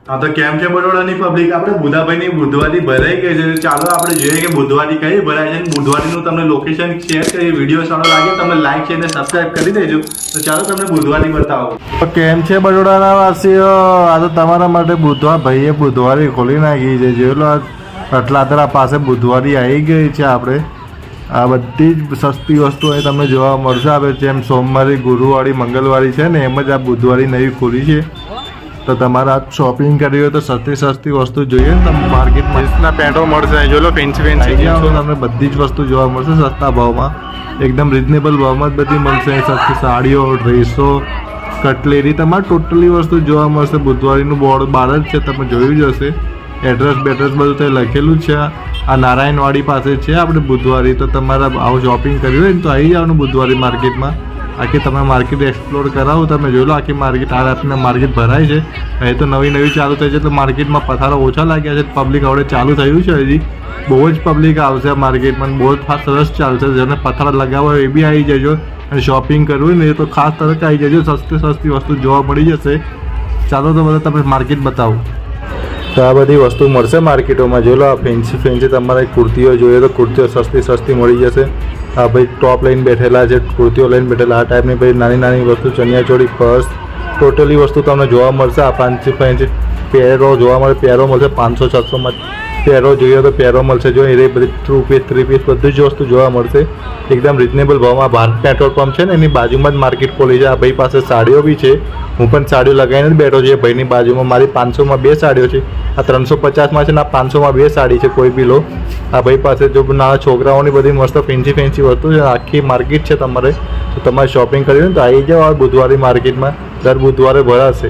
હા તો કેમ છે બરોડાની પબ્લિક? આપણે બુધાભાઈની બુધવારી ભરાઈ ગઈ છે. ચાલો આપણે જોઈએ કે બુધવારી કઈ ભરાય છે. બુધવારીનું તમને લોકેશન શેર કરી, વિડીયો સારો લાગે તમે લાઈક શેર અને સબસ્ક્રાઇબ કરી દેજો. તો ચાલો તમને બુધવારી બતાવો. તો કેમ છે બરોડાના વાસીઓ? આ તો તમારા માટે બુધવાર ભાઈએ બુધવારી ખોલી નાખી છે. જોઈ લો, અટલાદરા પાસે બુધવારી આવી ગઈ છે. આપણે આ બધી જ સસ્તી વસ્તુ અહીં તમને જોવા મળશે. આપણે જેમ સોમવારી, ગુરુવારી, મંગળવારી છે ને એમ જ આ બુધવારી નવી ખુલી છે. તો તમારે આ શોપિંગ કરવી હોય તો સસ્તી વસ્તુ જોઈએ ને તમે માર્કેટમાં પેન્ટો મળશે. જોઈ લો, ફેન્સી તમને બધી જ વસ્તુ જોવા મળશે સસ્તા ભાવમાં, એકદમ રિઝનેબલ ભાવમાં જ બધી મળશે. સસ્તી સાડીઓ, ડ્રેસો, કટલેરી, તમારે ટોટલી વસ્તુ જોવા મળશે. બુધવારીનું બોર્ડ બહાર જ છે, તમે જોયું જ હશે. એડ્રેસ બધું ત્યાં લખેલું જ છે. આ નારાયણવાડી પાસે છે આપણે બુધવારી. તો તમારે આવું શોપિંગ કરવી હોય ને તો આવી જવાનું બુધવારી માર્કેટમાં. આખી તમે માર્કેટ એક્સપ્લોર કરાવો. તમે જોઈ લો આખી માર્કેટ, આ રાતના માર્કેટ ભરાય છે. અહીં તો નવી ચાલુ થઈ છે એટલે માર્કેટમાં પથારો ઓછા લાગ્યા છે. પબ્લિક હવે ચાલુ થયું છે. હજી બહુ જ પબ્લિક આવશે માર્કેટમાં. બહુ જ સરસ ચાલશે. જેને પથારા લગાવવા હોય એ બી આવી જજો. અને શોપિંગ કરવું હોય ને એ તો ખાસ તરત આવી જજો. સસ્તી વસ્તુ જોવા મળી જશે. ચાલો તો બધા તમે માર્કેટ બતાવો. તો આ બધી વસ્તુ મળશે માર્કેટોમાં. જોઈ લો, આ ફેન્સી તમારે કુર્તીઓ જોઈએ તો કુર્તીઓ સસ્તી મળી જશે. આ ભાઈ ટોપ લઈને બેઠેલા છે, કુર્તીઓ લઈને બેઠેલા. આ ટાઈપની ભાઈ નાની વસ્તુ, ચણિયાચોળી, પર્સ, ટોટલી વસ્તુ તમને જોવા મળશે. આ ફેન્સી પેરો જોવા મળે. પેરો મળશે 500-600માં. પેરો જોઈએ તો પેરો મળશે. જો એ બધી 2 પીસ 3 પીસ બધી જ વસ્તુ જોવા મળશે એકદમ રિઝનેબલ ભાવમાં. ભારત પેટ્રોલ પંપ છે ને એની બાજુમાં જ માર્કેટ ખોલી છે. આ ભાઈ પાસે સાડીઓ બી છે. હું પણ સાડીઓ લગાવીને જ બેઠો છું. ભાઈની બાજુમાં મારી 500માં 2 સાડીઓ છે. આ 350માં છે ને આ 500માં 2 સાડી છે. કોઈ બી લો. આ ભાઈ પાસે જો નાના છોકરાઓની બધી મસ્ત ફેન્સી વસ્તુ છે. આખી માર્કેટ છે તમારે. તો તમારે શોપિંગ કરવી હોય ને તો આવી જાઓ આ બુધવારી માર્કેટમાં. દર બુધવારે ભરાશે.